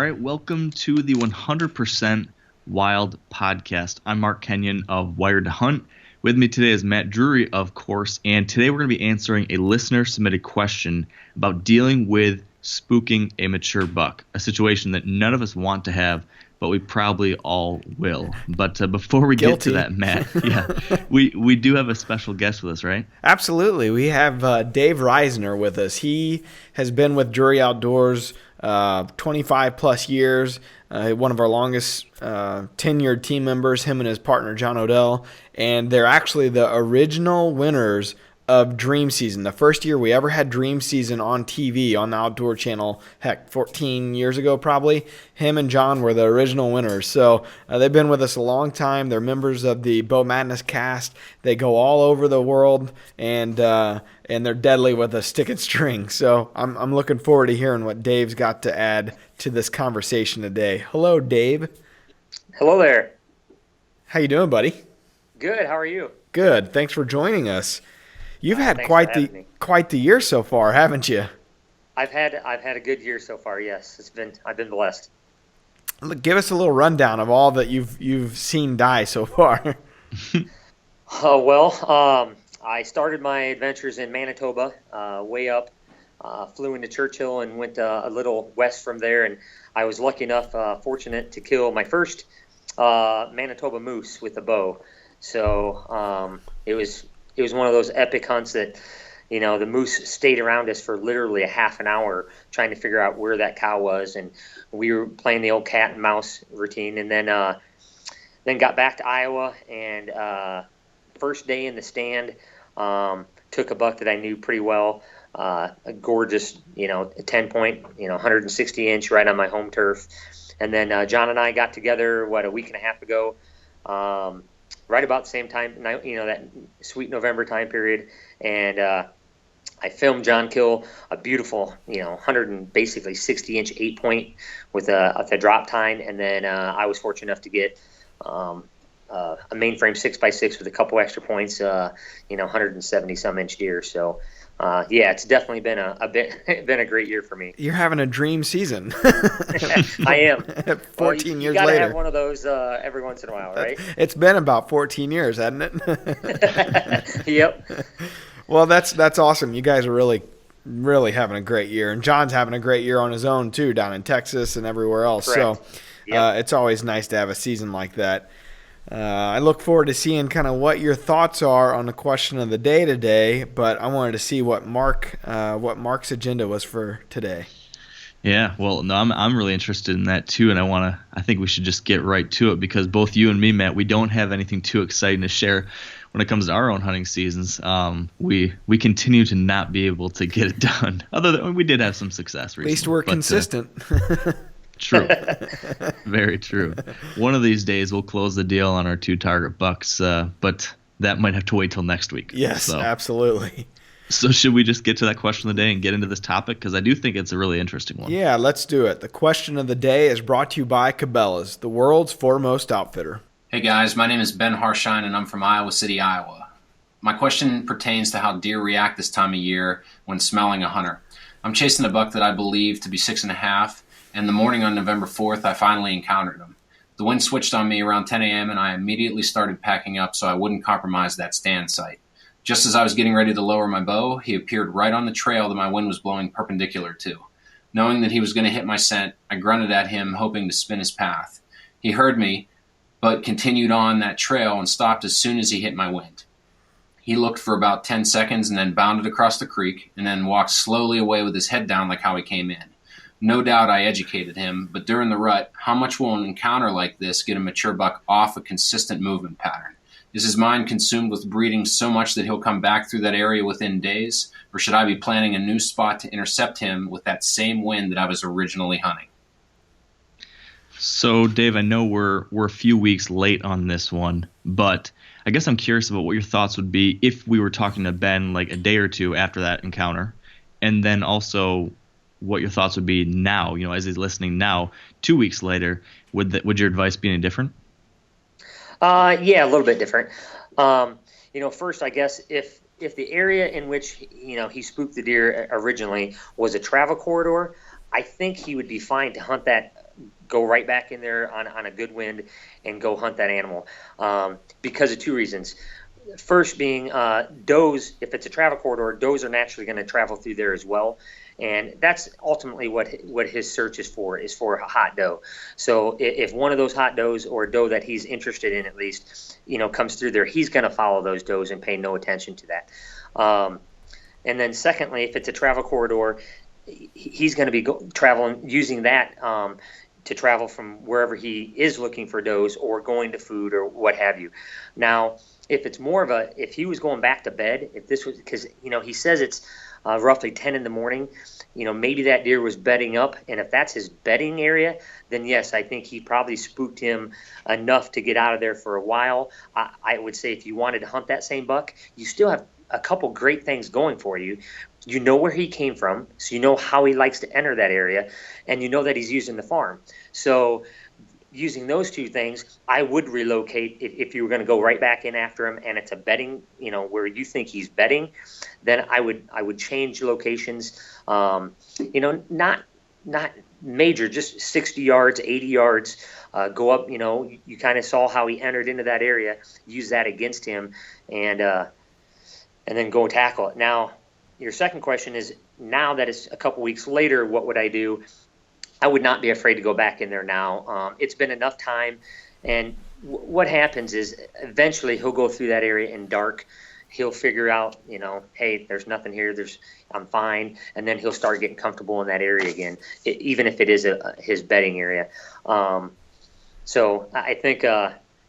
right, welcome to the 100% Wild podcast. I'm Mark Kenyon of Wired to Hunt. With me today is Matt Drury, of course, and today we're going to be answering a listener-submitted question about dealing with spooking a mature buck, a situation that none of us want to have, but we probably all will. But before we get to that, Matt, we do have a special guest with us, right? Absolutely. We have Dave Reisner with us. He has been with Drury Outdoors 25 plus years, one of our longest tenured team members, him and his partner John Odell, and they're actually the original winners of Dream Season, the first year we ever had Dream Season on TV on the Outdoor Channel, 14 years ago probably. Him and John were the original winners. So they've been with us a long time. They're members of the Bow Madness cast. They go all over the world, and they're deadly with a stick and string. So I'm looking forward to hearing what Dave's got to add to this conversation today. Hello, Dave. Hello there. How you doing, buddy? Good. How are you? Good. Thanks for joining us. You've had quite the year so far, haven't you? I've had a good year so far. Yes, I've been blessed. Give us a little rundown of all that you've seen die so far. I started my adventures in Manitoba, way up, flew into Churchill and went a little west from there, and I was lucky enough, fortunate to kill my first Manitoba moose with a bow. So it was one of those epic hunts that, the moose stayed around us for literally a half an hour trying to figure out where that cow was, and we were playing the old cat and mouse routine, and then got back to Iowa, and first day in the stand, took a buck that I knew pretty well, a gorgeous, 10-point, 160-inch right on my home turf, and then John and I got together, a week and a half ago, right about the same time, that sweet November time period, and I filmed John kill a beautiful, 160-inch 8-point with a drop tine, and then I was fortunate enough to get a mainframe 6x6 with a couple extra points, 170-some inch deer. So, it's definitely been a great year for me. You're having a dream season. I am. 14 years later. You gotta have one of those every once in a while, right? It's been about 14 years, hasn't it? Yep. Well, that's awesome. You guys are really, really having a great year, and John's having a great year on his own too, down in Texas and everywhere else. Correct. So, yep. It's always nice to have a season like that. I look forward to seeing kind of what your thoughts are on the question of the day today, but I wanted to see what Mark's agenda was for today. Yeah, well, no, I'm really interested in that too, and I think we should just get right to it, because both you and me, Matt, we don't have anything too exciting to share when it comes to our own hunting seasons. We continue to not be able to get it done. Other than we did have some success recently. At least we're consistent. True. Very true. One of these days we'll close the deal on our 2 target bucks, but that might have to wait till next week. Yes, absolutely. So should we just get to that question of the day and get into this topic? Because I do think it's a really interesting one. Yeah, let's do it. The question of the day is brought to you by Cabela's, the world's foremost outfitter. Hey guys, my name is Ben Harshine and I'm from Iowa City, Iowa. My question pertains to how deer react this time of year when smelling a hunter. I'm chasing a buck that I believe to be 6.5, and the morning on November 4th, I finally encountered him. The wind switched on me around 10 a.m., and I immediately started packing up so I wouldn't compromise that stand site. Just as I was getting ready to lower my bow, he appeared right on the trail that my wind was blowing perpendicular to. Knowing that he was going to hit my scent, I grunted at him, hoping to spin his path. He heard me, but continued on that trail and stopped as soon as he hit my wind. He looked for about 10 seconds and then bounded across the creek and then walked slowly away with his head down like how he came in. No doubt I educated him, but during the rut, how much will an encounter like this get a mature buck off a consistent movement pattern? Is his mind consumed with breeding so much that he'll come back through that area within days? Or should I be planning a new spot to intercept him with that same wind that I was originally hunting? So, Dave, I know we're a few weeks late on this one, but I guess I'm curious about what your thoughts would be if we were talking to Ben like a day or two after that encounter, and then also what your thoughts would be now, as he's listening now, 2 weeks later. Would your advice be any different? Yeah, a little bit different. First, I guess if the area in which he spooked the deer originally was a travel corridor, I think he would be fine to hunt that go right back in there on a good wind and go hunt that animal, because of two reasons. First being does, if it's a travel corridor, does are naturally going to travel through there as well. And that's ultimately what his search is for a hot doe. So if one of those hot does, or a doe that he's interested in at least, comes through there, he's going to follow those does and pay no attention to that. And then secondly, if it's a travel corridor, he's going to be traveling using that to travel from wherever he is looking for does or going to food or what have you. Now, if it's more of if he was going back to bed, if this was, because, he says it's roughly 10 in the morning, maybe that deer was bedding up. And if that's his bedding area, then yes, I think he probably spooked him enough to get out of there for a while. I would say if you wanted to hunt that same buck, you still have a couple great things going for you. You know where he came from, so you know how he likes to enter that area, and you know that he's using the farm. So using those two things, I would relocate. If you were going to go right back in after him and it's a bedding, where you think he's bedding, then I would change locations, not major, just 60 yards, 80 yards, go up, you kind of saw how he entered into that area, use that against him, and then go tackle it. Now, your second question is, now that it's a couple weeks later, what would I do? I would not be afraid to go back in there now. It's been enough time, and what happens is eventually he'll go through that area in dark. He'll figure out, hey, there's nothing here. I'm fine, and then he'll start getting comfortable in that area again, even if it is his bedding area. So I think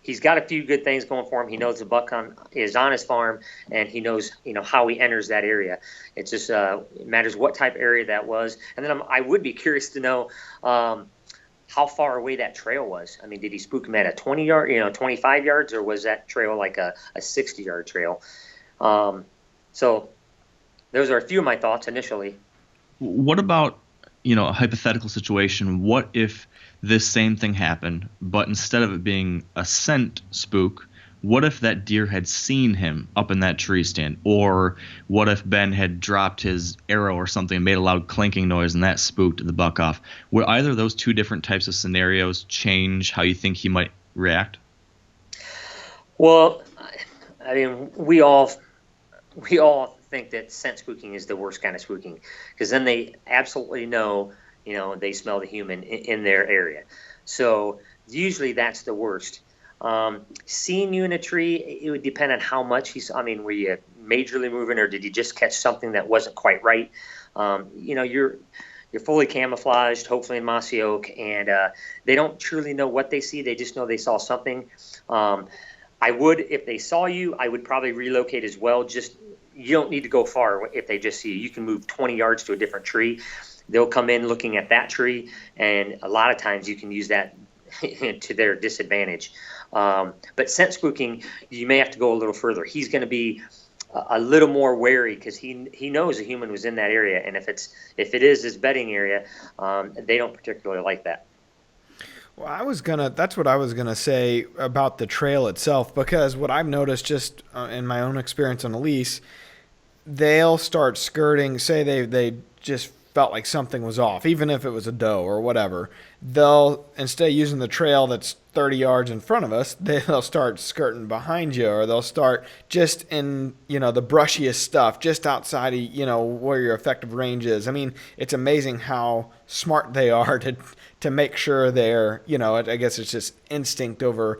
he's got a few good things going for him. He knows the buck is on his farm, and he knows, how he enters that area. It just it matters what type of area that was. And then I would be curious to know how far away that trail was. I mean, did he spook him at a 20-yard, 25 yards, or was that trail like a 60-yard trail? So those are a few of my thoughts initially. What about, a hypothetical situation? What if this same thing happened, but instead of it being a scent spook, what if that deer had seen him up in that tree stand? Or what if Ben had dropped his arrow or something and made a loud clanking noise and that spooked the buck off? Would either of those two different types of scenarios change how you think he might react? Well, I mean, we all think that scent spooking is the worst kind of spooking, because then they absolutely know, they smell the human in their area. So usually that's the worst. Seeing you in a tree, it would depend on how much were you majorly moving, or did you just catch something that wasn't quite right? You're fully camouflaged, hopefully in mossy oak, and they don't truly know what they see. They just know they saw something. If they saw you, I would probably relocate as well. Just, you don't need to go far if they just see you. You can move 20 yards to a different tree. They'll come in looking at that tree, and a lot of times you can use that to their disadvantage. But scent spooking, you may have to go a little further. He's going to be a little more wary, because he knows a human was in that area, and if it is his bedding area, they don't particularly like that. Well, that's what I was gonna say about the trail itself, because what I've noticed just in my own experience on a lease, they'll start skirting. Say they just felt like something was off, even if it was a doe or whatever. They'll, instead of using the trail that's 30 yards in front of us, they'll start skirting behind you, or they'll start just in, the brushiest stuff, just outside of, where your effective range is. I mean, it's amazing how smart they are to make sure they're, I guess it's just instinct over,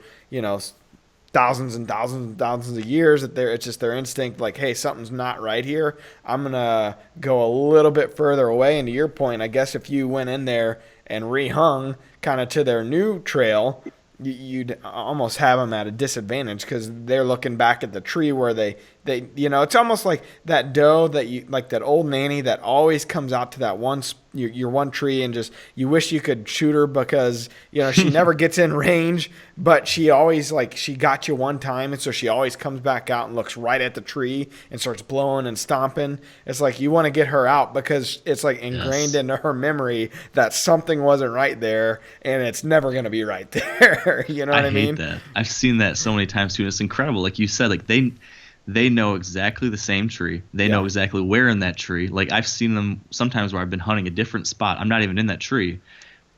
thousands and thousands and thousands of years, that it's just their instinct, like, hey, something's not right here. I'm going to go a little bit further away. And to your point, I guess if you went in there and rehung kind of to their new trail, you'd almost have them at a disadvantage, because they're looking back at the tree where they it's almost like that doe that old nanny that always comes out to that your one tree, and just, you wish you could shoot her, because she never gets in range, but she always, she got you one time, and so she always comes back out and looks right at the tree and starts blowing and stomping. It's like you want to get her out, because it's like ingrained into her memory that something wasn't right there, and it's never going to be right there. You know what I mean? I hate that. I've seen that so many times too. It's incredible. Like you said, like they know exactly the same tree. They know exactly where in that tree. Like I've seen them sometimes where I've been hunting a different spot. I'm not even in that tree,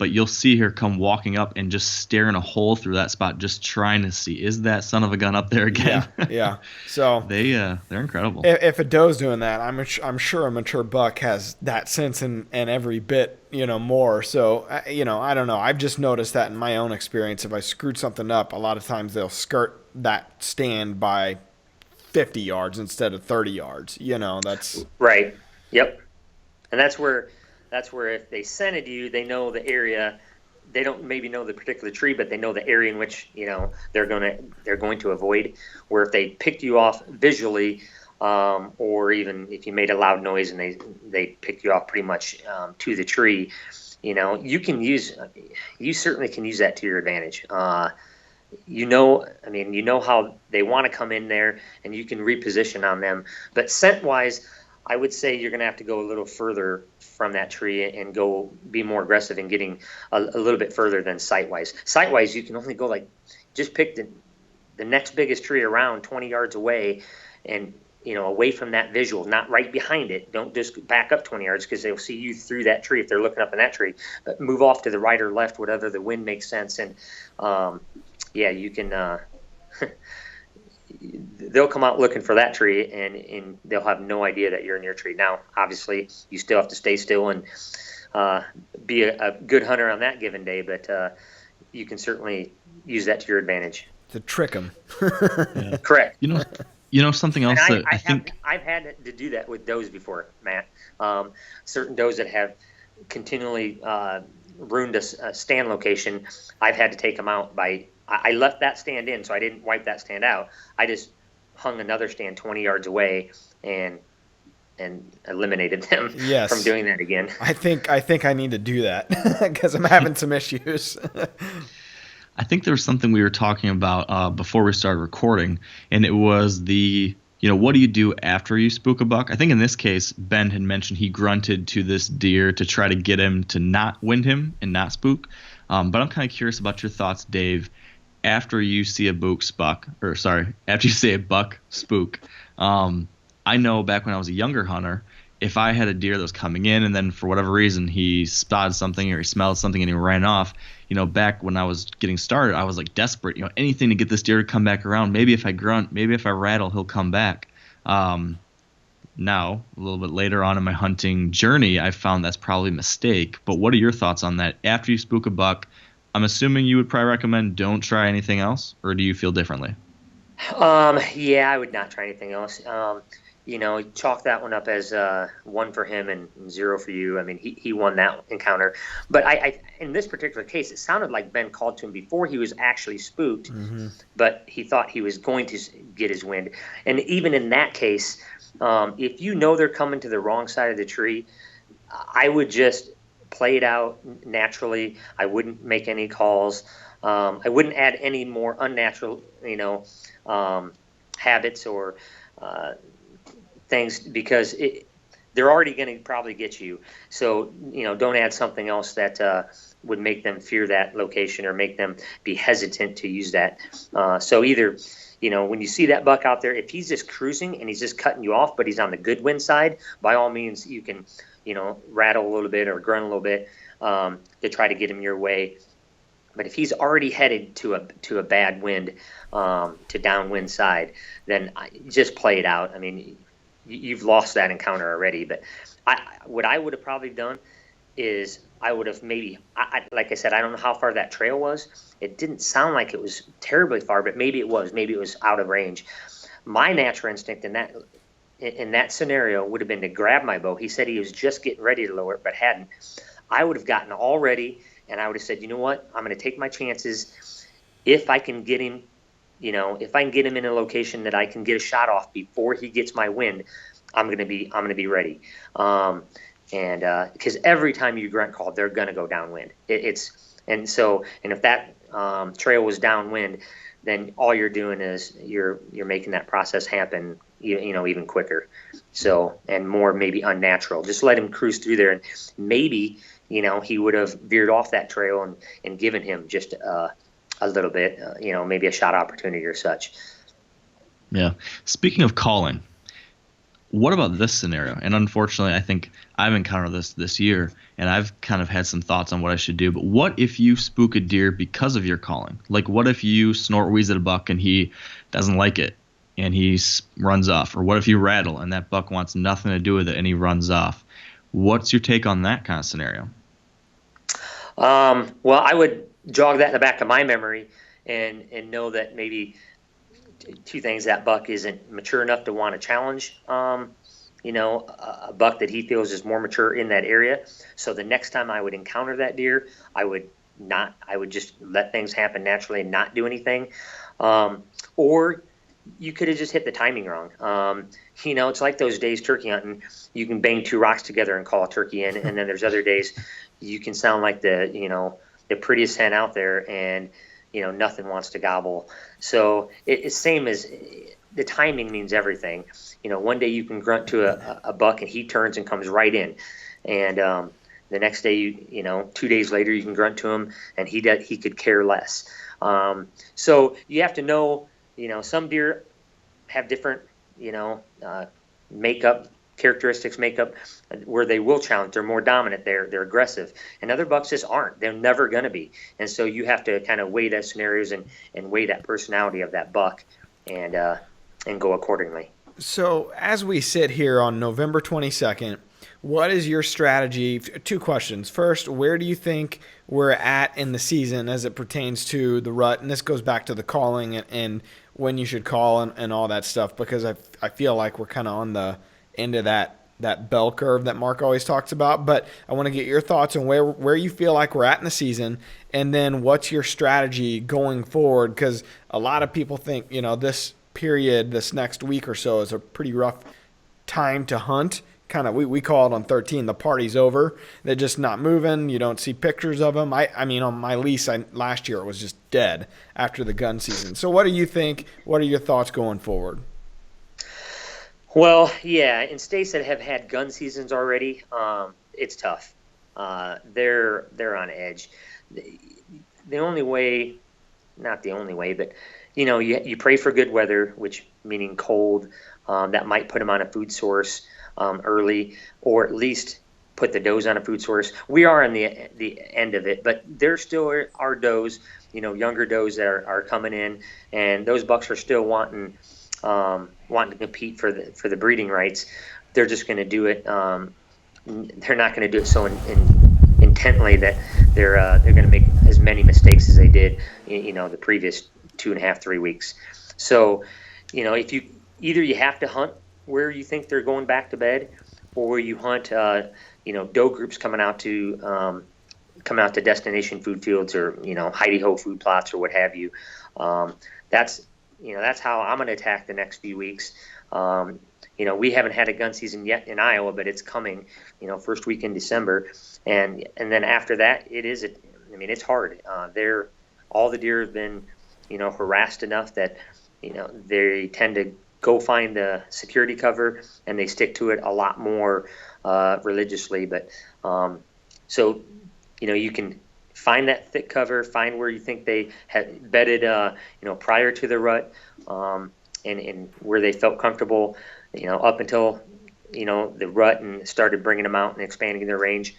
but you'll see her come walking up and just staring a hole through that spot, just trying to see, is that son of a gun up there again? Yeah. So they're incredible. If a doe's doing that, I'm sure a mature buck has that sense and every bit, more. So, I don't know. I've just noticed that in my own experience. If I screwed something up, a lot of times they'll skirt that stand by 50 yards instead of 30 yards. That's right. Yep. And that's where if they scented you, they know the area. They don't maybe know the particular tree, but they know the area in which they're going to avoid. Where if they picked you off visually, or even if you made a loud noise and they picked you off pretty much to the tree, you certainly can use that to your advantage. You know how they want to come in there, and you can reposition on them. But scent wise, I would say you're going to have to go a little further from that tree and go be more aggressive in getting a little bit further than sight-wise. Sight-wise, you can only go just pick the next biggest tree around 20 yards away and, away from that visual, not right behind it. Don't just back up 20 yards because they'll see you through that tree if they're looking up in that tree. But move off to the right or left, whatever the wind makes sense. And, you can they'll come out looking for that tree, and they'll have no idea that you're in your tree. Now, obviously, you still have to stay still and be a good hunter on that given day, but you can certainly use that to your advantage. To trick them. Yeah. Correct. Something else that I think I've had to do that with does before, Matt. Certain does that have continually ruined a stand location, I've had to take them out by. I left that stand in, so I didn't wipe that stand out. I just hung another stand 20 yards away and eliminated them from doing that again. I think I need to do that because I'm having some issues. I think there was something we were talking about before we started recording, and it was what do you do after you spook a buck? I think in this case, Ben had mentioned he grunted to this deer to try to get him to not wind him and not spook. But I'm kind of curious about your thoughts, Dave. After you see a buck spook, I know back when I was a younger hunter, if I had a deer that was coming in and then for whatever reason he spotted something or he smelled something and he ran off, back when I was getting started, I was like desperate, anything to get this deer to come back around. Maybe if I grunt, maybe if I rattle, he'll come back. Now, a little bit later on in my hunting journey, I found that's probably a mistake. But what are your thoughts on that? After you spook a buck, I'm assuming you would probably recommend don't try anything else, or do you feel differently? Yeah, I would not try anything else. Chalk that one up as 1 for him and 0 for you. I mean, he won that encounter. But I in this particular case, it sounded like Ben called to him before he was actually spooked, but he thought he was going to get his wind. And even in that case, if they're coming to the wrong side of the tree, I would just play it out naturally. I wouldn't make any calls. I wouldn't add any more unnatural, habits or things because they're already going to probably get you. So, don't add something else that would make them fear that location or make them be hesitant to use that. So either, when you see that buck out there, if he's just cruising and he's just cutting you off, but he's on the good wind side, by all means, you can, rattle a little bit or grunt a little bit to try to get him your way. But if he's already headed to a bad wind, to downwind side, then just play it out. I mean, you've lost that encounter already. But what I would have probably done is I would have maybe, like I said, I don't know how far that trail was. It didn't sound like it was terribly far, but maybe it was. Maybe it was out of range. My natural instinct in that scenario would have been to grab my bow. He said he was just getting ready to lower it, but hadn't. I would have gotten all ready, and I would have said, you know what? I'm going to take my chances. If I can get him, if I can get him in a location that I can get a shot off before he gets my wind, I'm going to be ready. And because every time you grunt call, they're going to go downwind. And if that trail was downwind, then all you're doing is you're making that process happen, even quicker. So, and more maybe unnatural. Just let him cruise through there, and maybe he would have veered off that trail and given him just a little bit, maybe a shot opportunity or such. Yeah. Speaking of calling, what about this scenario? And unfortunately, I think I've encountered this year, and I've kind of had some thoughts on what I should do. But what if you spook a deer because of your calling? Like, what if you snort wheeze at a buck and he doesn't like it and he runs off? Or what if you rattle and that buck wants nothing to do with it and he runs off? What's your take on that kind of scenario? Well, I would jog that in the back of my memory and know that maybe two things: that buck isn't mature enough to want to challenge, a buck that he feels is more mature in that area. So the next time I would encounter that deer, I would just let things happen naturally and not do anything. Or you could have just hit the timing wrong. It's like those days turkey hunting. You can bang two rocks together and call a turkey in, and then there's other days you can sound like the prettiest hen out there, and nothing wants to gobble. So it's same as the timing means everything. One day you can grunt to a buck and he turns and comes right in, and the next day 2 days later you can grunt to him and he could care less. So you have to know, some deer have different makeup where they will challenge. They're more dominant. They're aggressive, and other bucks just aren't. They're never going to be. And so you have to kind of weigh that scenarios and weigh that personality of that buck and go accordingly. So as we sit here on November 22nd, what is your strategy? Two questions. First, where do you think we're at in the season as it pertains to the rut? And this goes back to the calling and when you should call and all that stuff, because I feel like we're kind of on the end of that bell curve that Mark always talks about. But I want to get your thoughts on where you feel like we're at in the season, and then what's your strategy going forward, because a lot of people think this period, this next week or so, is a pretty rough time to hunt. Kind of, we call it on 13, the party's over. They're just not moving. You don't see pictures of them. I mean, on my lease last year, it was just dead after the gun season. So what do you think? What are your thoughts going forward? Well, yeah, in states that have had gun seasons already, it's tough. They're on edge. The only way, not the only way, but you pray for good weather, which meaning cold, that might put them on a food source early, or at least put the does on a food source. We are on the end of it, but there still are does, younger does that are coming in, and those bucks are still wanting to compete for the breeding rights. They're just going to do it. They're not going to do it so intently that they're going to make as many mistakes as they did, the previous 2.5, 3 weeks. So, if you have to hunt where you think they're going back to bed, or you hunt, doe groups coming out to destination food fields, or hidey ho food plots, or what have you. That's how I'm going to attack the next few weeks. We haven't had a gun season yet in Iowa, but it's coming. First week in December, and then after that, it's hard. All the deer have been harassed enough that they tend to go find the security cover, and they stick to it a lot more religiously. But so you can find that thick cover, find where you think they had bedded prior to the rut, and where they felt comfortable up until the rut, and started bringing them out and expanding their range.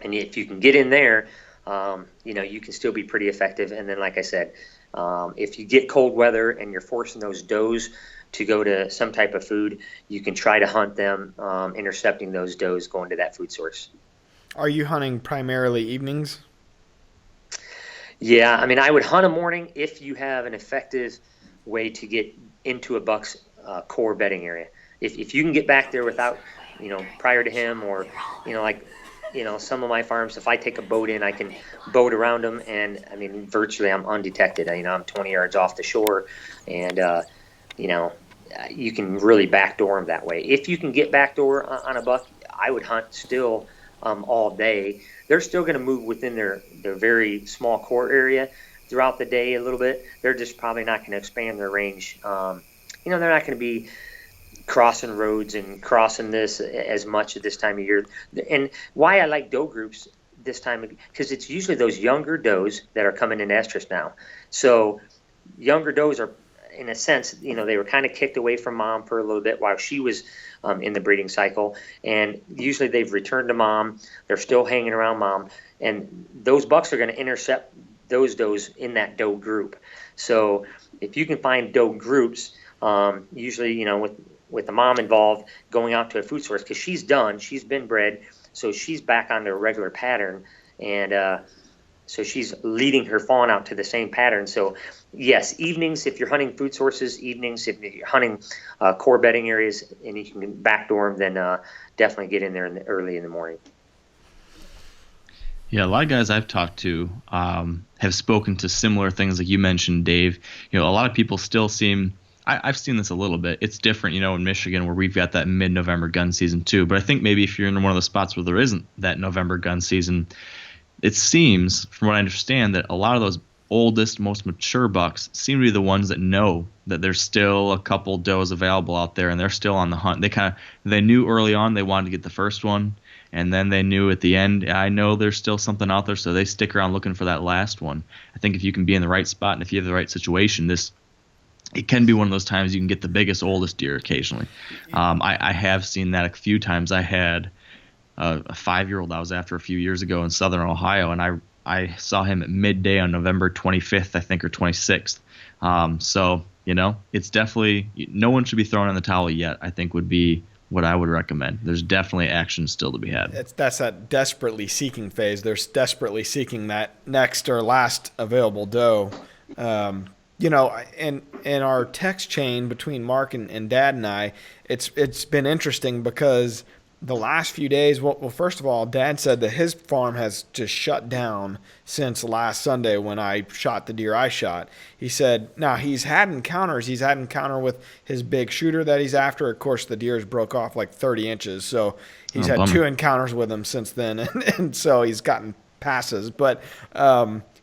And if you can get in there, you can still be pretty effective. And then, like I said, if you get cold weather and you're forcing those does to go to some type of food, you can try to hunt them, intercepting those does going to that food source. Are you hunting primarily evenings? Yeah, I would hunt a morning if you have an effective way to get into a buck's core bedding area. If you can get back there without, prior to him, or, some of my farms, if I take a boat in, I can boat around them, and virtually I'm undetected. I'm 20 yards off the shore, and you can really backdoor them that way. If you can get backdoor on a buck, I would hunt still all day. They're still going to move within their very small core area throughout the day a little bit. They're just probably not going to expand their range. They're not going to be crossing roads and crossing this as much at this time of year. And why I like doe groups this time, because it's usually those younger does that are coming in estrus now. So younger does are, in a sense, they were kind of kicked away from mom for a little bit while she was in the breeding cycle. And usually they've returned to mom. They're still hanging around mom. And those bucks are going to intercept those does in that doe group. So if you can find doe groups, usually, with the mom involved, going out to a food source, because she's been bred, so she's back on a regular pattern. And so she's leading her fawn out to the same pattern. So yes, evenings, if you're hunting food sources, evenings, if you're hunting core bedding areas and you can backdoor them, then definitely get in there early in the morning. Yeah, a lot of guys I've talked to have spoken to similar things like you mentioned, Dave. A lot of people still seem I've seen this a little bit. It's different, in Michigan where we've got that mid-November gun season too. But I think maybe if you're in one of the spots where there isn't that November gun season, it seems, from what I understand, that a lot of those oldest, most mature bucks seem to be the ones that know that there's still a couple does available out there and they're still on the hunt. They knew early on they wanted to get the first one, and then they knew at the end, I know there's still something out there, so they stick around looking for that last one. I think if you can be in the right spot and if you have the right situation, it can be one of those times you can get the biggest, oldest deer occasionally. I have seen that a few times. I had a 5-year-old I was after a few years ago in southern Ohio, and I saw him at midday on November 25th, I think, or 26th. So, it's definitely, no one should be throwing in the towel yet, I think would be what I would recommend. There's definitely action still to be had. That's that desperately seeking phase. They're desperately seeking that next or last available doe. In our text chain between Mark and Dad and I, it's been interesting because the last few days, well, first of all, Dad said that his farm has just shut down since last Sunday when I shot the deer I shot. He said, now he's had encounters. He's had an encounter with his big shooter that he's after. Of course, the deer's broke off like 30 inches. So he's had bummer. 2 encounters with him since then. And so he's gotten passes. But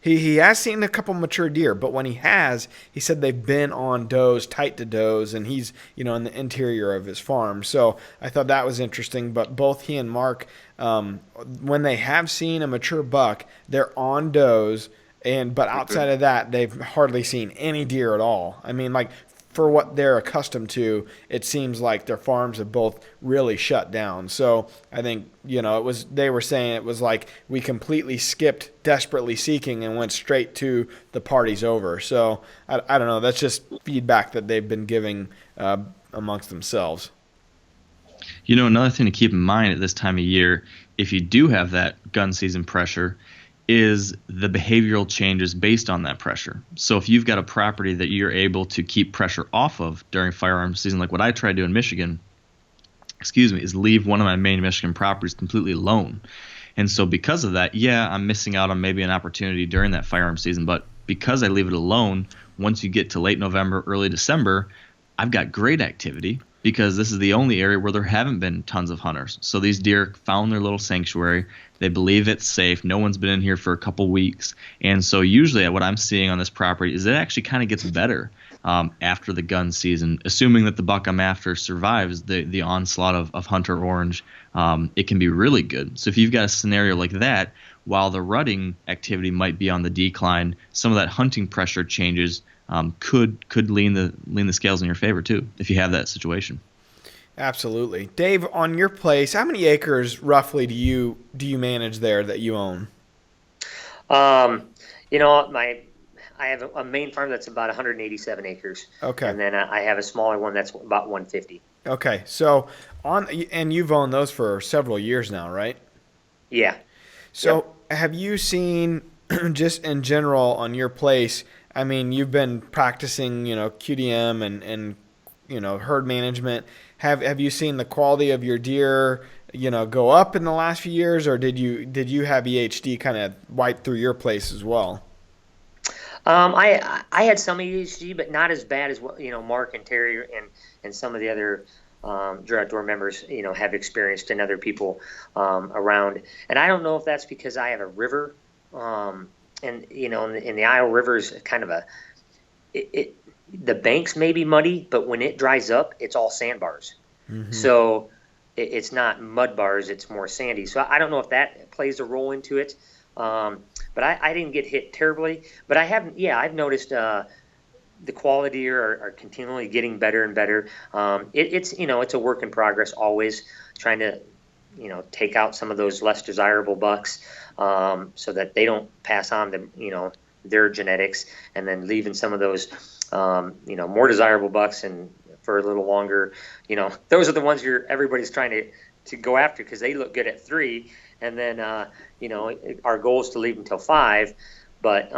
he has seen a couple mature deer, but when he has, he said they've been on does, tight to does, and he's, in the interior of his farm. So I thought that was interesting. But both he and Mark, when they have seen a mature buck, they're on does, but outside of that, they've hardly seen any deer at all. I mean, like, for what they're accustomed to, it seems like their farms have both really shut down. So I think, they were saying it was like we completely skipped desperately seeking and went straight to the party's over. So I don't know. That's just feedback that they've been giving amongst themselves. Another thing to keep in mind at this time of year, if you do have that gun season pressure, is the behavioral changes based on that pressure. So if you've got a property that you're able to keep pressure off of during firearm season, like what I try to do in Michigan, is leave one of my main Michigan properties completely alone. And so because of that, I'm missing out on maybe an opportunity during that firearm season. But because I leave it alone, once you get to late November, early December, I've got great activity because this is the only area where there haven't been tons of hunters. So these deer found their little sanctuary. They believe it's safe. No one's been in here for a couple weeks. And so usually what I'm seeing on this property is it actually kind of gets better after the gun season, assuming that the buck I'm after survives the onslaught of hunter orange. It can be really good. So if you've got a scenario like that, while the rutting activity might be on the decline, some of that hunting pressure changes could lean the scales in your favor too, if you have that situation. Absolutely. Dave, on your place, how many acres roughly do you manage there that you own? I have a main farm that's about 187 acres. Okay. And then I have a smaller one that's about 150. Okay. So and you've owned those for several years now, right? Yeah. So Have you seen, just in general on your place, I mean, you've been practicing, QDM and herd management. Have you seen the quality of your deer, go up in the last few years, or did you have EHD kind of wipe through your place as well? I had some EHD, but not as bad as what Mark and Terry and some of the other Drury Outdoor members have experienced, and other people around. And I don't know if that's because I have a river, and in the Iowa River is kind of the banks may be muddy, but when it dries up, it's all sandbars. Mm-hmm. So it's not mud bars; it's more sandy. So I don't know if that plays a role into it. But I didn't get hit terribly. But I haven't. Yeah, I've noticed the quality are continually getting better and better. It's it's a work in progress, always trying to take out some of those less desirable bucks, so that they don't pass on to their genetics, and then leaving some of those more desirable bucks and for a little longer. Those are the ones everybody's trying to go after because they look good at 3, and then our goal is to leave until 5. But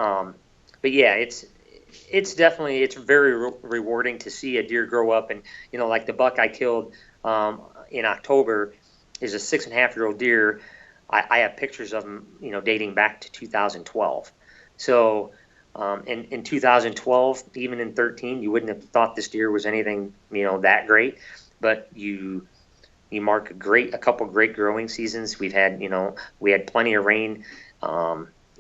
yeah, it's definitely very rewarding to see a deer grow up. And like the buck I killed in October is a 6.5-year-old deer. I have pictures of him dating back to 2012. So in 2012, even in 13, you wouldn't have thought this deer was anything that great, but you mark a couple great growing seasons. We had plenty of rain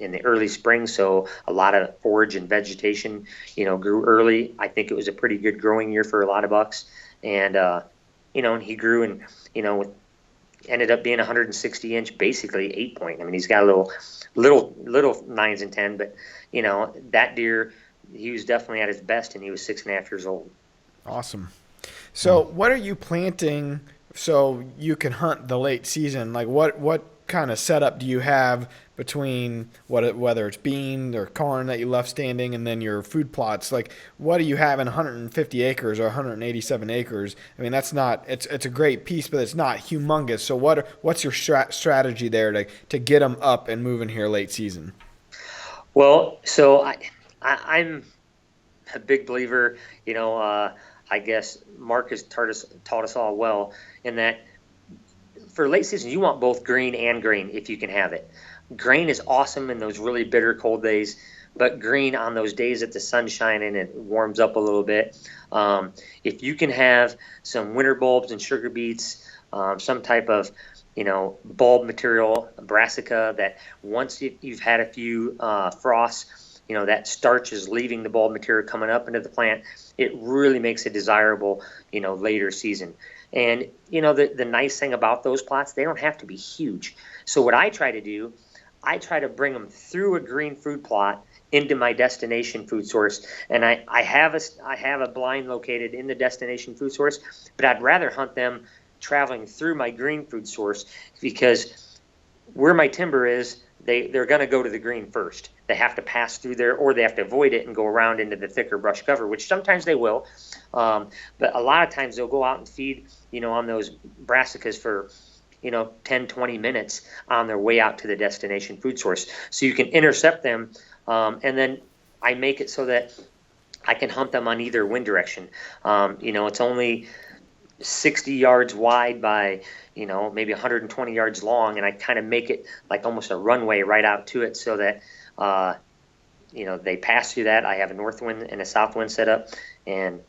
in the early spring, so a lot of forage and vegetation grew early. I think it was a pretty good growing year for a lot of bucks, and and he grew, and ended up being 160-inch, basically 8-point. I mean, he's got a little 9s and 10, but that deer, he was definitely at his best, and he was 6.5 years old. Awesome. So what are you planting so you can hunt the late season? Like what kind of setup do you have between whether it's bean or corn that you left standing and then your food plots? Like, what do you have in 150 acres or 187 acres? I mean, that's not, it's a great piece, but it's not humongous. So what's your strategy there to get them up and moving here late season? Well, so I'm a big believer, I guess Mark has taught us all well in that for late season, you want both green and grain if you can have it. Grain is awesome in those really bitter cold days, but green on those days that the sun's shining and it warms up a little bit. If you can have some winter bulbs and sugar beets, some type of bulb material, brassica, that once you've had a few frosts, that starch is leaving the bulb material coming up into the plant, it really makes it desirable, later season. And, the nice thing about those plots, they don't have to be huge. So what I try to do, I try to bring them through a green food plot into my destination food source. And I have a blind located in the destination food source, but I'd rather hunt them traveling through my green food source, because where my timber is, they're going to go to the green first. They have to pass through there, or they have to avoid it and go around into the thicker brush cover, which sometimes they will. But a lot of times they'll go out and feed, on those brassicas for, 10, 20 minutes on their way out to the destination food source. So you can intercept them, and then I make it so that I can hunt them on either wind direction. It's only 60 yards wide by maybe 120 yards long, and I kind of make it like almost a runway right out to it, so that they pass through that. I have a north wind and a south wind set up, and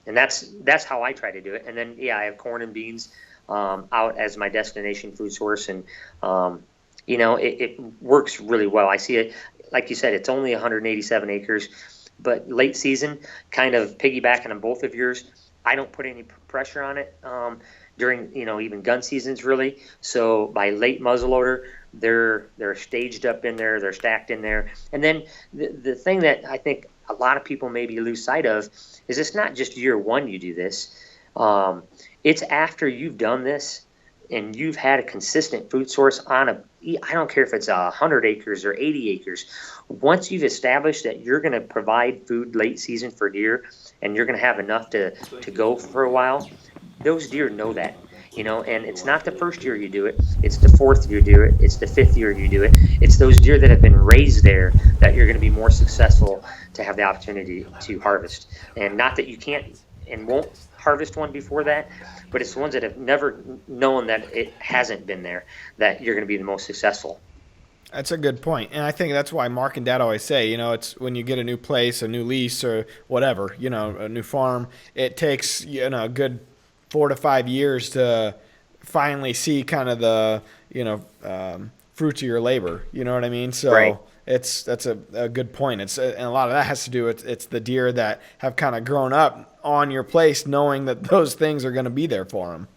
that's how I try to do it. And then I have corn and beans out as my destination food source, and it works really well. I see it, like you said, it's only 187 acres, but late season, kind of piggybacking on both of yours, I don't put any pressure on it during even gun seasons really. So by late muzzleloader, they're staged up in there, they're stacked in there. And then the thing that I think a lot of people maybe lose sight of is it's not just year one you do this. It's after you've done this and you've had a consistent food source on I don't care if it's 100 acres or 80 acres. Once you've established that you're going to provide food late season for deer, and you're going to have enough to go for a while, those deer know that, and it's not the first year you do it, it's the fourth year you do it, it's the fifth year you do it. It's those deer that have been raised there that you're going to be more successful to have the opportunity to harvest. And not that you can't and won't harvest one before that, but it's the ones that have never known that it hasn't been there that you're going to be the most successful. That's a good point. And I think that's why Mark and Dad always say, it's when you get a new place, a new lease, or whatever, a new farm, it takes, a good 4 to 5 years to finally see kind of the, fruits of your labor. You know what I mean? So right. That's a good point. And a lot of that has to do with it's the deer that have kind of grown up on your place, knowing that those things are going to be there for them.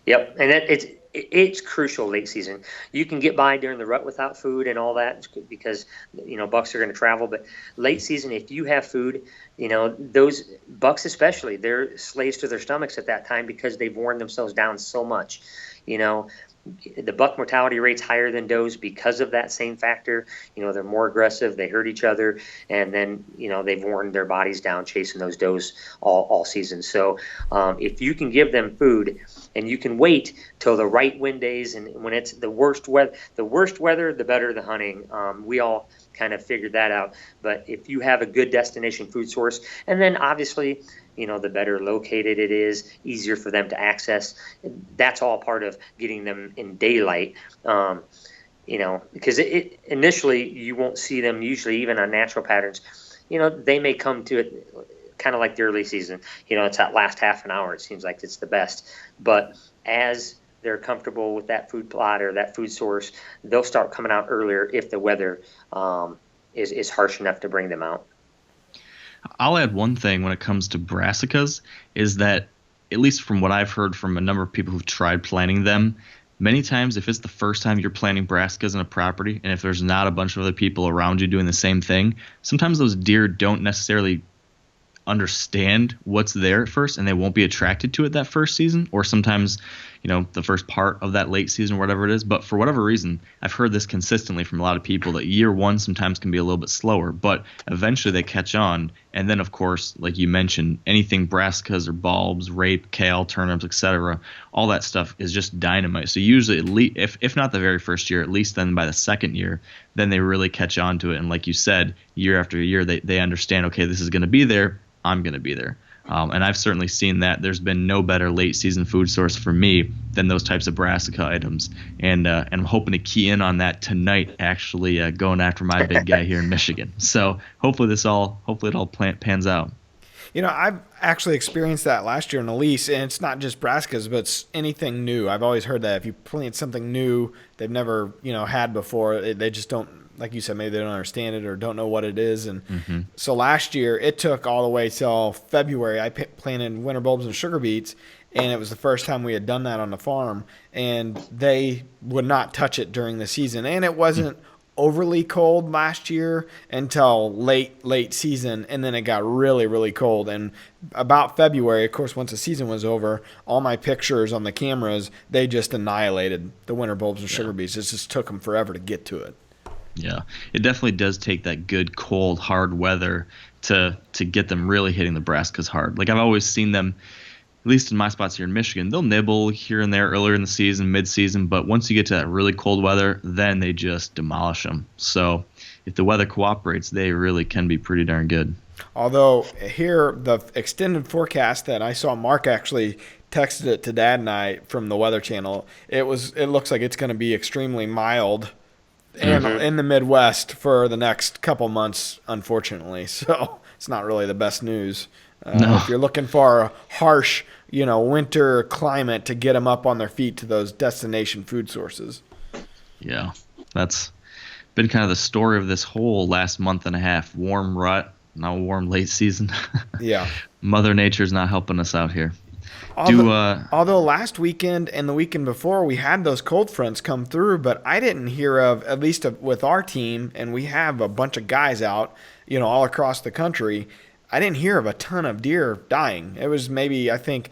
Yep. And It's crucial late season. You can get by during the rut without food and all that because bucks are going to travel. But late season, if you have food, those bucks especially, they're slaves to their stomachs at that time because they've worn themselves down so much. The buck mortality rate's higher than does because of that same factor. They're more aggressive, they hurt each other, and then they've worn their bodies down chasing those does all season. So if you can give them food and you can wait till the right wind days and when it's the worst weather, the better the hunting. We all kind of figured that out. But if you have a good destination food source, and then obviously the better located it is, easier for them to access. That's all part of getting them in daylight. Because initially you won't see them usually even on natural patterns. They may come to it kind of like the early season. It's that last half an hour. It seems like it's the best. But as they're comfortable with that food plot or that food source, they'll start coming out earlier if the weather is harsh enough to bring them out. I'll add one thing when it comes to brassicas is that, at least from what I've heard from a number of people who've tried planting them, many times if it's the first time you're planting brassicas in a property and if there's not a bunch of other people around you doing the same thing, sometimes those deer don't necessarily understand what's there at first and they won't be attracted to it that first season, or sometimes the first part of that late season or whatever it is. But for whatever reason, I've heard this consistently from a lot of people that year one sometimes can be a little bit slower, but eventually they catch on. And then of course, like you mentioned, anything brassicas or bulbs, rape, kale, turnips, etc., all that stuff is just dynamite. So usually, at least, if not the very first year, at least then by the second year, then they really catch on to it. And like you said, year after year, they understand, okay, this is going to be there, I'm going to be there. And I've certainly seen that. There's been no better late season food source for me than those types of brassica items. And I'm hoping to key in on that tonight, actually going after my big guy here in Michigan. So hopefully it all pans out. I've actually experienced that last year in Elise, and it's not just brassicas, but it's anything new. I've always heard that if you plant something new they've never, had before, they just don't, like you said, maybe they don't understand it or don't know what it is. And so last year it took all the way till February. I planted winter bulbs and sugar beets, and it was the first time we had done that on the farm, and they would not touch it during the season. And it wasn't overly cold last year until late season, and then it got really, really cold. And about February, of course, once the season was over, all my pictures on the cameras, they just annihilated the winter bulbs and sugar beets. It just took them forever to get to it. Yeah, it definitely does take that good, cold, hard weather to get them really hitting the brassicas hard. Like I've always seen them, at least in my spots here in Michigan, they'll nibble here and there earlier in the season, mid-season, but once you get to that really cold weather, then they just demolish them. So if the weather cooperates, they really can be pretty darn good. Although here, the extended forecast that I saw, Mark actually texted it to Dad and I from the Weather Channel. It looks like it's going to be extremely mild in the Midwest for the next couple months, unfortunately. So it's not really the best news. No. If you're looking for a harsh, winter climate to get them up on their feet to those destination food sources. Yeah, that's been kind of the story of this whole last month and a half. Warm rut, now warm late season. Yeah. Mother Nature's not helping us out here. Although last weekend and the weekend before we had those cold fronts come through, but I didn't hear of, at least with our team, and we have a bunch of guys out, all across the country, I didn't hear of a ton of deer dying. It was maybe, I think,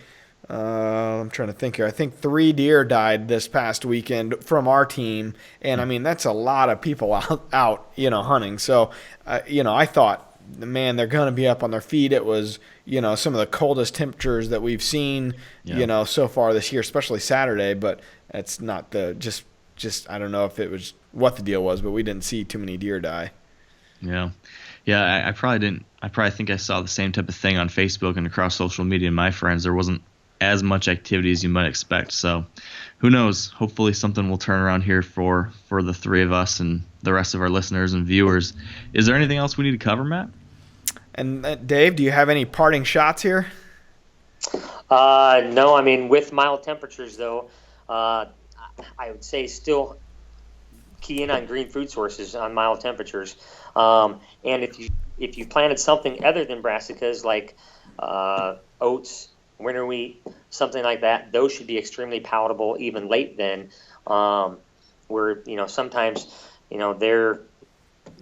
I'm trying to think here. I think 3 deer died this past weekend from our team, and I mean that's a lot of people out hunting. So, I thought, man, they're going to be up on their feet. It was, some of the coldest temperatures that we've seen, so far this year, especially Saturday. But it's not just I don't know if it was what the deal was, but we didn't see too many deer die. Yeah. I probably didn't. I probably think I saw the same type of thing on Facebook and across social media. And my friends, there wasn't as much activity as you might expect. So who knows? Hopefully something will turn around here for the 3 of us and the rest of our listeners and viewers. Is there anything else we need to cover, Matt? And Dave, do you have any parting shots here? No, I mean, with mild temperatures, though, I would say still key in on green food sources on mild temperatures. And if you planted something other than brassicas like oats, winter wheat, something like that, those should be extremely palatable even late then, where, sometimes,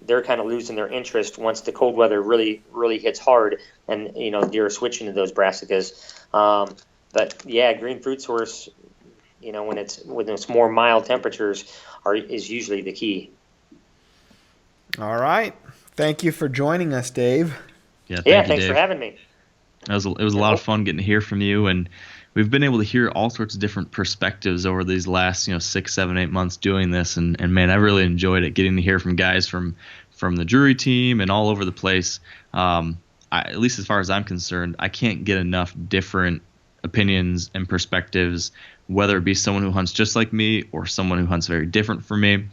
they're kind of losing their interest once the cold weather really, really hits hard, and, deer are switching to those brassicas. But yeah, green fruit source, when it's more mild temperatures is usually the key. All right. Thank you for joining us, Dave. Yeah, thanks Dave. For having me. It was a lot of fun getting to hear from you, and we've been able to hear all sorts of different perspectives over these last 6, 7, 8 months doing this, and man, I really enjoyed it, getting to hear from guys from the Drury team and all over the place. At least as far as I'm concerned, I can't get enough different opinions and perspectives, whether it be someone who hunts just like me or someone who hunts very different from me.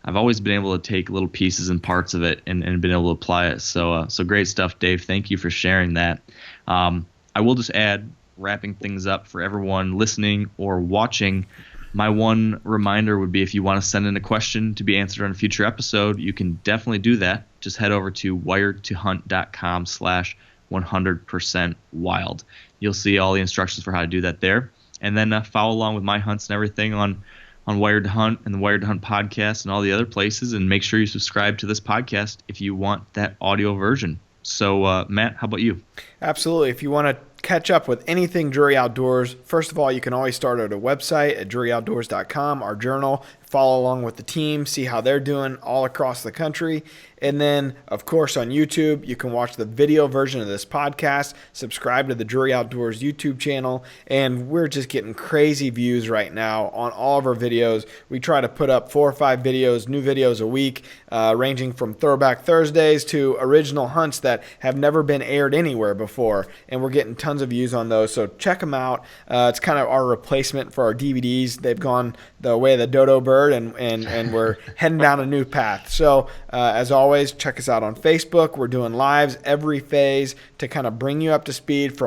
I've always been able to take little pieces and parts of it and been able to apply it. So great stuff, Dave. Thank you for sharing that. I will just add, wrapping things up for everyone listening or watching, my one reminder would be, if you want to send in a question to be answered on a future episode, you can definitely do that. Just head over to wiredtohunt.com/100%wild. You'll see all the instructions for how to do that there. And then follow along with my hunts and everything on Wired to Hunt and the Wired to Hunt podcast and all the other places. And make sure you subscribe to this podcast if you want that audio version. So, Matt, how about you? Absolutely. If you want to catch up with anything Drury Outdoors, first of all, you can always start at a website at druryoutdoors.com, our journal. Follow along with the team, see how they're doing all across the country. And then, of course, on YouTube, you can watch the video version of this podcast, subscribe to the Drury Outdoors YouTube channel, and we're just getting crazy views right now on all of our videos. We try to put up 4 or 5 videos, new videos a week, ranging from Throwback Thursdays to original hunts that have never been aired anywhere before, and we're getting tons of views on those, so check them out. It's kind of our replacement for our DVDs. They've gone the way of the dodo bird, and we're heading down a new path. So as always, check us out on Facebook. We're doing lives every phase to kind of bring you up to speed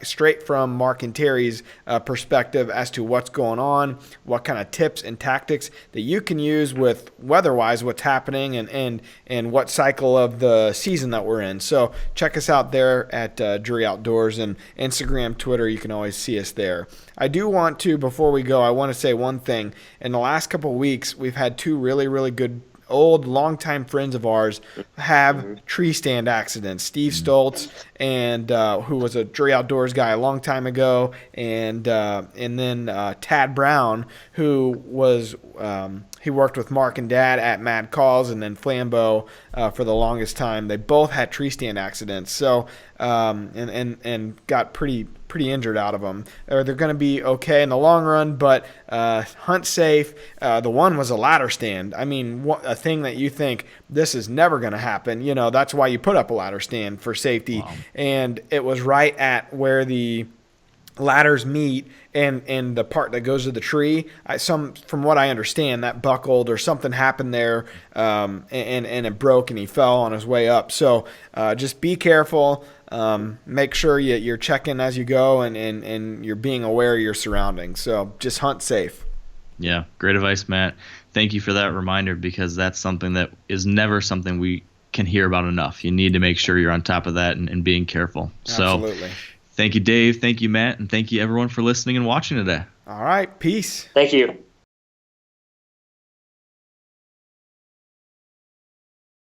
straight from Mark and Terry's perspective as to what's going on, what kind of tips and tactics that you can use with weather-wise, what's happening, and what cycle of the season that we're in. So check us out there at Drury Outdoors, and Instagram, Twitter, you can always see us there. I do want to, before we go, I want to say one thing. In the last couple of weeks, we've had 2 really, really good old longtime friends of ours have tree stand accidents. Steve Stoltz, and who was a Drury Outdoors guy a long time ago, and then Tad Brown, who was he worked with Mark and Dad at Mad Calls, and then Flambeau for the longest time. They both had tree stand accidents, so and got pretty injured out of them. They're going to be okay in the long run, but hunt safe. The one was a ladder stand. I mean, a thing that you think this is never going to happen. That's why you put up a ladder stand, for safety. Wow. And it was right at where the ladders meet and the part that goes to the tree. From what I understand, that buckled or something happened there, and it broke, and he fell on his way up. So just be careful. Make sure you're checking as you go, and you're being aware of your surroundings. So just hunt safe. Yeah, great advice, Matt. Thank you for that reminder, because that's something that is never something we can hear about enough. You need to make sure you're on top of that and being careful. Absolutely. So thank you, Dave. Thank you, Matt. And thank you, everyone, for listening and watching today. All right. Peace. Thank you.